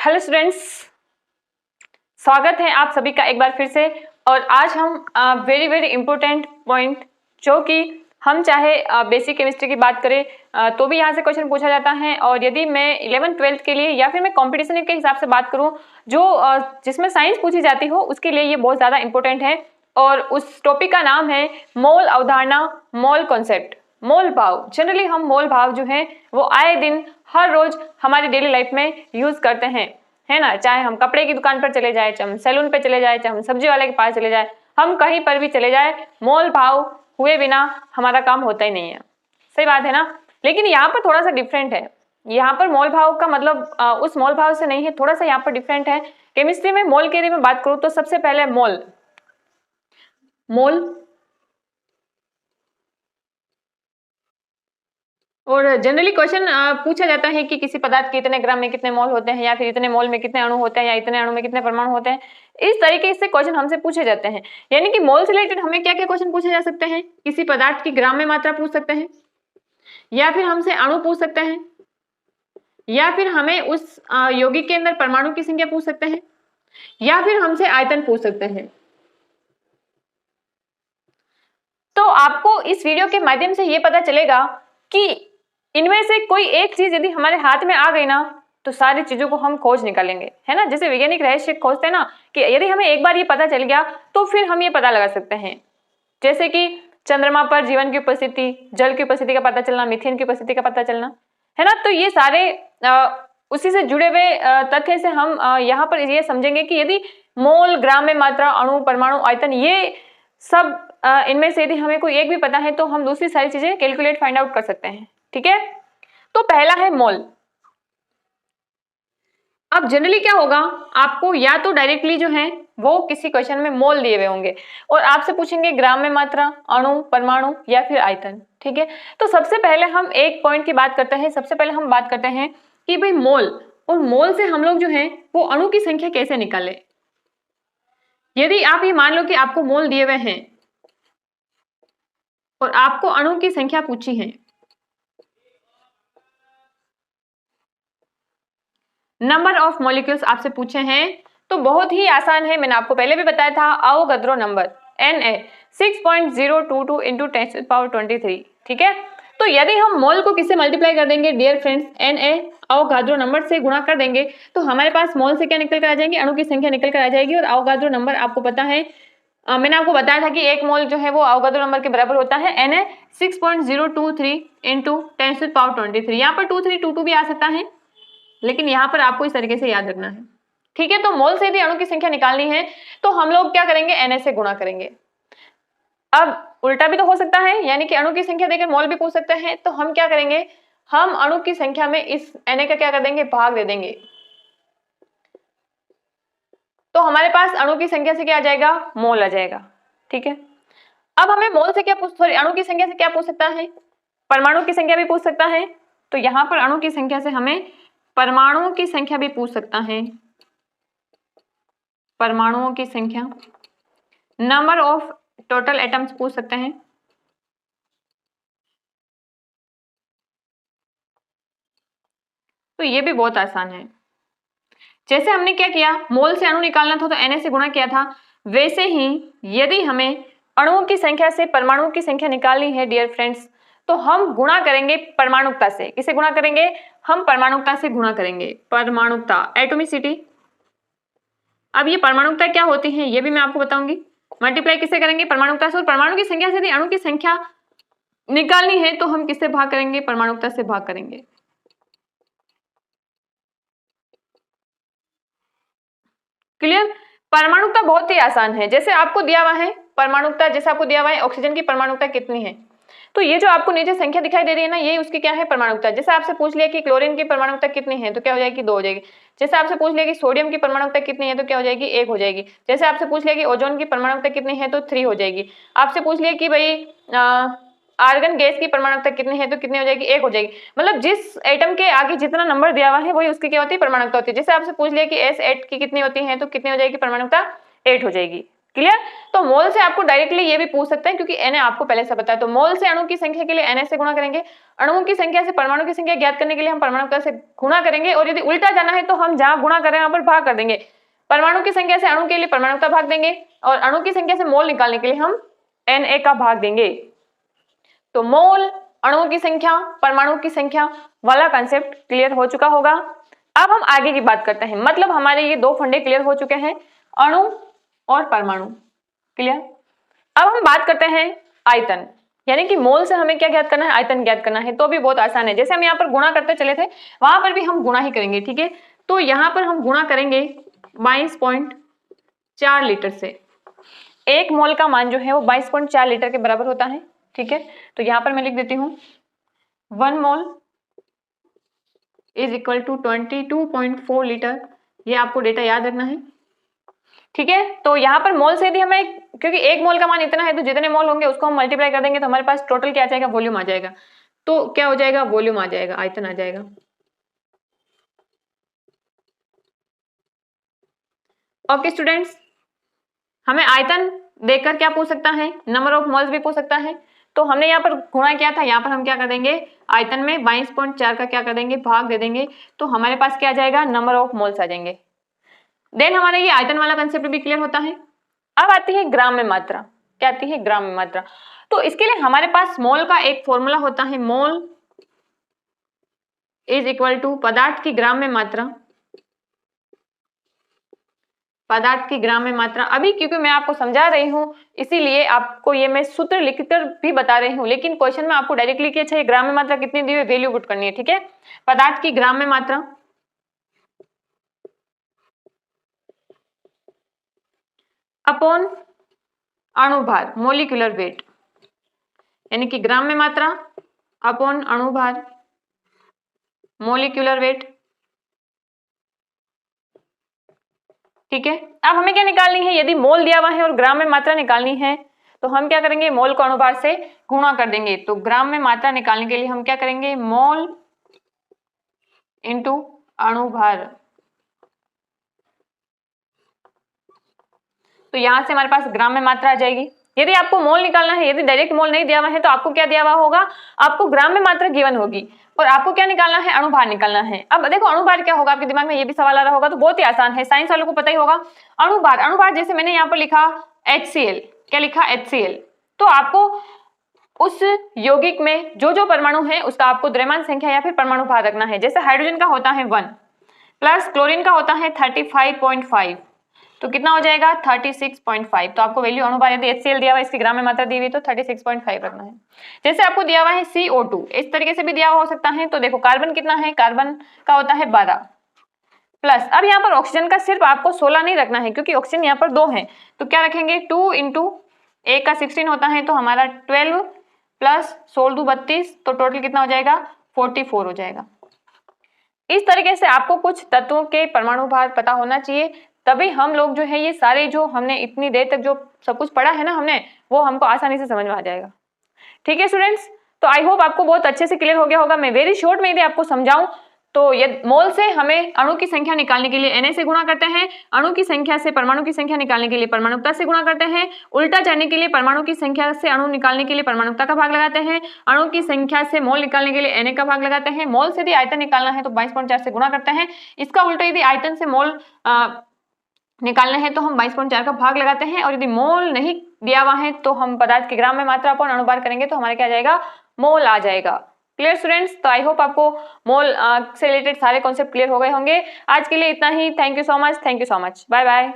Hello students, स्वागत है आप सभी का एक बार फिर से। और आज हम वेरी इंपॉर्टेंट पॉइंट, जो कि हम चाहे बेसिक केमिस्ट्री की बात करें तो भी यहाँ से क्वेश्चन पूछा जाता है। और यदि मैं 11th-12th के लिए या फिर मैं कंपटीशन के हिसाब से बात करूँ जो जिसमें साइंस पूछी जाती हो, उसके लिए ये बहुत ज़्यादा इंपॉर्टेंट है। और उस टॉपिक का नाम है मोल अवधारणा, मोल कॉन्सेप्ट, मोल भाव। जनरली हम मोल भाव जो है वो आए दिन हर रोज हमारी डेली लाइफ में यूज करते हैं, है ना। चाहे हम कपड़े की दुकान पर चले जाए, चाहे हम सैलून पे चले जाए, चाहे हम सब्जी वाले के पास चले जाए, हम कहीं पर भी चले जाए, मोल भाव हुए बिना हमारा काम होता ही नहीं है। सही बात है ना। लेकिन यहाँ पर थोड़ा सा डिफरेंट है। यहाँ पर मोल भाव का मतलब उस मोल भाव से नहीं है, थोड़ा सा यहाँ पर डिफरेंट है। केमिस्ट्री में मोल के लिए मैं बात करूँ तो सबसे पहले मोल और जनरली क्वेश्चन पूछा जाता है कि किसी पदार्थ के इतने ग्राम में कितने मोल होते हैं, या फिर इतने मोल में कितने अणु होते हैं, या इतने अणु में कितने परमाणु होते हैं। इस तरीके से क्वेश्चन हमसे पूछे जाते हैं। यानी कि मोल से रिलेटेड हमें क्या क्या क्वेश्चन पूछे जा सकते हैं। किसी पदार्थ की ग्राम में मात्रा पूछ सकते हैं, या फिर हमसे अणु पूछ सकते हैं, या फिर हमें उस यौगिक के अंदर परमाणु की संख्या पूछ सकते हैं, या फिर हमसे आयतन पूछ सकते हैं। तो आपको इस वीडियो के माध्यम से ये पता चलेगा कि इनमें से कोई एक चीज यदि हमारे हाथ में आ गई ना, तो सारी चीजों को हम खोज निकालेंगे, है ना। जैसे वैज्ञानिक रहस्य खोजते हैं ना, कि यदि हमें एक बार ये पता चल गया तो फिर हम ये पता लगा सकते हैं। जैसे कि चंद्रमा पर जीवन की उपस्थिति, जल की उपस्थिति का पता चलना, मीथेन की उपस्थिति का पता चलना, है ना। तो ये सारे उसी से जुड़े हुए तथ्य से हम यहाँ पर ये समझेंगे कि यदि मोल, ग्राम में मात्रा, अणु, परमाणु, आयतन, ये सब इनमें से यदि हमें कोई एक भी पता है तो हम दूसरी सारी चीजें कैलकुलेट फाइंड आउट कर सकते हैं। ठीक है। तो पहला है मोल। अब जनरली क्या होगा, आपको या तो डायरेक्टली जो है वो किसी क्वेश्चन में मोल दिए हुए होंगे और आपसे पूछेंगे ग्राम में मात्रा, अणु, परमाणु या फिर आयतन। ठीक है। तो सबसे पहले हम एक पॉइंट की बात करते हैं। सबसे पहले हम बात करते हैं कि भाई मोल, और मोल से हम लोग जो है वो अणु की संख्या कैसे निकाले। यदि आप ये मान लो कि आपको मोल दिए हुए हैं और आपको अणु की संख्या पूछी है, नंबर ऑफ मॉलिक्यूल्स आपसे पूछे हैं, तो बहुत ही आसान है। मैंने आपको पहले भी बताया था, अवोगाद्रो नंबर Na 6.022 इंटू 10⁻23। ठीक है। तो यदि हम मोल को किससे मल्टीप्लाई कर देंगे dear friends, Na Avogadro number से गुणा कर देंगे, तो हमारे पास मोल से क्या निकल कर आ जाएंगे, अणु की संख्या निकल कर आ जाएगी। और अवोगाद्रो नंबर आपको पता है, मैंने आपको बताया था कि एक मोल जो है वो अवोगाद्रो नंबर के बराबर होता है Na 6.023 इंटू 10⁻23। यहाँ पर 2322 भी आ सकता है, लेकिन यहां पर आपको इस तरीके से याद रखना है। ठीक है। तो मोल से यदि अणु की संख्या निकालनी है तो हम लोग क्या करेंगे, Na से गुणा करेंगे। अब उल्टा भी तो हो सकता है, यानी कि अणु की संख्या देकर मोल भी पूछ सकते हैं। तो हम क्या करेंगे, हम अणु की संख्या में इस Na का क्या कर देंगे, भाग दे देंगे। तो हमारे पास अणु की संख्या से क्या आ जाएगा, मोल आ जाएगा। ठीक है। अब हमें मोल से क्या अणु की संख्या से क्या पूछ सकता है, परमाणु की संख्या भी पूछ सकता है। तो यहां पर अणु की संख्या से हमें परमाणुओं की संख्या भी पूछ सकता है, परमाणुओं की संख्या, नंबर ऑफ टोटल एटम्स पूछ सकते हैं। तो ये भी बहुत आसान है। जैसे हमने क्या किया, मोल से अणु निकालना था तो Na से गुणा किया था, वैसे ही यदि हमें अणुओं की संख्या से परमाणुओं की संख्या निकालनी है डियर फ्रेंड्स, तो हम गुणा करेंगे परमाणुकता से। किसे गुणा करेंगे, हम परमाणुकता से गुणा करेंगे। परमाणुकता, एटोमिसिटी। अब ये परमाणुकता क्या होती है ये भी मैं आपको बताऊंगी। मल्टीप्लाई किससे करेंगे, परमाणुकता से। और परमाणु की संख्या से यदि अणु की संख्या निकालनी है तो हम किससे भाग करेंगे, परमाणुकता से भाग करेंगे। क्लियर। परमाणुकता बहुत ही आसान है। जैसे आपको दिया हुआ है परमाणुकता, जैसे आपको दिया हुआ है ऑक्सीजन की परमाणुकता कितनी है, तो ये जो आपको नीचे संख्या दिखाई दे रही है ना, ये उसकी क्या है, परमाणुकता। जैसे आपसे पूछ लिया कि क्लोरीन की परमाणुकता कितनी है, तो क्या हो जाएगी, 2 हो जाएगी। जैसे आपसे पूछ लिया कि सोडियम की परमाणुकता कितनी है, तो क्या हो जाएगी, 1 हो जाएगी। जैसे आपसे पूछ लिया कि ओजोन की परमाणुकता कितनी है, तो 3 हो जाएगी। आपसे पूछ लिया कि भाई आर्गन गैस की परमाणुकता कितनी है, तो कितनी हो जाएगी, 1 हो जाएगी। मतलब जिस एटम के आगे जितना नंबर दिया हुआ है वही उसकी क्या होती है, परमाणुकता होती है। जैसे आपसे पूछ लिया कि S8 की कितनी होती है, तो कितनी हो जाएगी, परमाणुकता 8 हो जाएगी। क्लियर। तो मोल से आपको डायरेक्टली ये भी पूछ सकते हैं क्योंकि Na आपको पहले से पता है। तो मोल से अणु की संख्या के लिए Na से गुणा करेंगे, अणुओं की संख्या से परमाणु की संख्या ज्ञात करने के लिए हम परमाणु से गुणा करेंगे, और यदि उल्टा जाना है तो हम जहां गुणा कर रहे हैं वहां पर भाग कर देंगे। परमाणु की संख्या से अणु के लिए परमाणु का भाग देंगे और अणु की संख्या से मोल निकालने के लिए हम Na का भाग देंगे। तो मोल, अणुओं की संख्या, परमाणु की संख्या वाला कंसेप्ट क्लियर हो चुका होगा। अब हम आगे की बात करते हैं, मतलब हमारे ये दो फंडे क्लियर हो चुके हैं, अणु और परमाणु, क्लियर। अब हम बात करते हैं आयतन, यानी कि मोल से हमें क्या ज्ञात करना है, आयतन ज्ञात करना है। तो भी बहुत आसान है, जैसे हम यहाँ पर गुणा करते चले थे वहां पर भी हम गुणा ही करेंगे, ठीक है। तो यहाँ पर हम गुणा करेंगे 22.4 लीटर से। एक मोल का मान जो है वो 22.4 लीटर के बराबर होता है, ठीक है। तो यहाँ पर मैं लिख देती हूँ 1 mole is equal to 22.4 litre. ये आपको डेटा याद रखना है, ठीक है। तो यहाँ पर मोल से यदि हमें, क्योंकि एक मोल का मान इतना है तो जितने मोल होंगे उसको हम मल्टीप्लाई कर देंगे तो हमारे पास टोटल क्या आ जाएगा, वॉल्यूम आ जाएगा। तो क्या हो जाएगा, वॉल्यूम आ जाएगा, आयतन आ जाएगा। ओके स्टूडेंट्स, हमें आयतन देखकर क्या पूछ सकता है, नंबर ऑफ मोल्स भी पूछ सकता है। तो हमने यहाँ पर गुणा किया था, यहाँ पर हम क्या कर देंगे, आयतन में 22.4 का क्या कर देंगे, भाग दे देंगे। तो हमारे पास क्या आ जाएगा, नंबर ऑफ मोल्स आ जाएंगे। देन हमारा ये आयतन वाला कंसेप्ट भी क्लियर होता है। अब आती है ग्राम में मात्रा। क्या आती है, ग्राम में मात्रा। तो इसके लिए हमारे पास मोल का एक फॉर्मूला होता है, मोल इज इक्वल टू पदार्थ की ग्राम में मात्रा, पदार्थ की ग्राम में मात्रा। अभी क्योंकि मैं आपको समझा रही हूं इसीलिए आपको ये मैं सूत्र लिखकर भी बता रही हूं, लेकिन क्वेश्चन में आपको डायरेक्टली कि अच्छा ये ग्राम में मात्रा कितनी दी हुई, वैल्यू पुट करनी है, ठीक है। पदार्थ की ग्राम में मात्रा अपॉन अणुभार, मोलिकुलर वेट, यानी कि ग्राम में मात्रा अपॉन अणुभार, मोलिकुलर वेट, ठीक है। अब हमें क्या निकालनी है, यदि मोल दिया हुआ है और ग्राम में मात्रा निकालनी है तो हम क्या करेंगे, मोल को अणुभार से गुणा कर देंगे। तो ग्राम में मात्रा निकालने के लिए हम क्या करेंगे, मोल इंटू अणुभार। तो यहां से हमारे पास ग्राम में मात्रा आ जाएगी। यदि आपको मोल निकालना है, यदि डायरेक्ट मोल नहीं दिया हुआ है तो आपको क्या दिया हुआ होगा, आपको ग्राम में मात्रा गिवन होगी और आपको क्या निकालना है, अणुभार निकालना है। अब देखो अणुभार क्या होगा, आपके दिमाग में ये भी सवाल आ रहा होगा, तो बहुत ही आसान है, साइंस वालों को पता ही होगा। अणुभार, अणुभार जैसे मैंने यहाँ पर लिखा HCl, क्या लिखा, HCl। तो आपको उस यौगिक में जो जो परमाणु है उसका आपको द्रव्यमान संख्या या फिर परमाणु भार रखना है। जैसे हाइड्रोजन का होता है 1 प्लस क्लोरीन का होता है 35.5, तो कितना हो जाएगा 36.5। तो आपको वैल्यू अणुभार, यदि HCl दिया हुआ इसकी ग्राम में मात्रा दी हुई तो 36.5 रखना है। जैसे आपको दिया हुआ है CO2, इस तरीके से भी दिया हुआ हो सकता है। तो देखो कार्बन कितना है, कार्बन का होता है 12 प्लस, अब यहाँ पर ऑक्सीजन का सिर्फ आपको 16 नहीं रखना है क्योंकि ऑक्सीजन यहाँ पर 2 है। तो क्या रखेंगे 2 इंटू 1 का 16 होता है, तो हमारा 12 प्लस 16 2 32, तो टोटल कितना हो जाएगा 44 हो जाएगा। इस तरीके से आपको कुछ तत्वों के परमाणु भार पता होना चाहिए, तभी हम लोग जो है ये सारे जो हमने इतनी देर तक जो सब कुछ पढ़ा है ना हमने, वो हमको आसानी से समझ में आ जाएगा। ठीक है स्टूडेंट्स, तो आई होप आपको बहुत अच्छे से क्लियर हो गया होगा। मैं वेरी शॉर्ट में यदि आपको समझाऊं तो ये मोल से हमें अणु की संख्या निकालने के लिए Na से गुणा करते हैं, अणु की संख्या से परमाणु की संख्या निकालने के लिए परमाणुकता से गुणा करते हैं, उल्टा जाने के लिए परमाणु की संख्या से अणु निकालने के लिए परमाणुकता का भाग लगाते हैं, अणु की संख्या से मोल निकालने के लिए Na का भाग लगाते हैं, मोल से यदि आयतन निकालना है तो 22.4 से गुणा करते हैं, इसका उल्टा यदि आयतन से मोल निकालना है तो हम 22.4 का भाग लगाते हैं, और यदि मोल नहीं दिया हुआ है तो हम पदार्थ के ग्राम में मात्रा अपॉन अणुभार करेंगे तो हमारे क्या आ जाएगा, मोल आ जाएगा। क्लियर स्टूडेंट्स, तो आई होप आपको मोल से रिलेटेड सारे कॉन्सेप्ट क्लियर हो गए होंगे। आज के लिए इतना ही। Thank you so much, bye bye.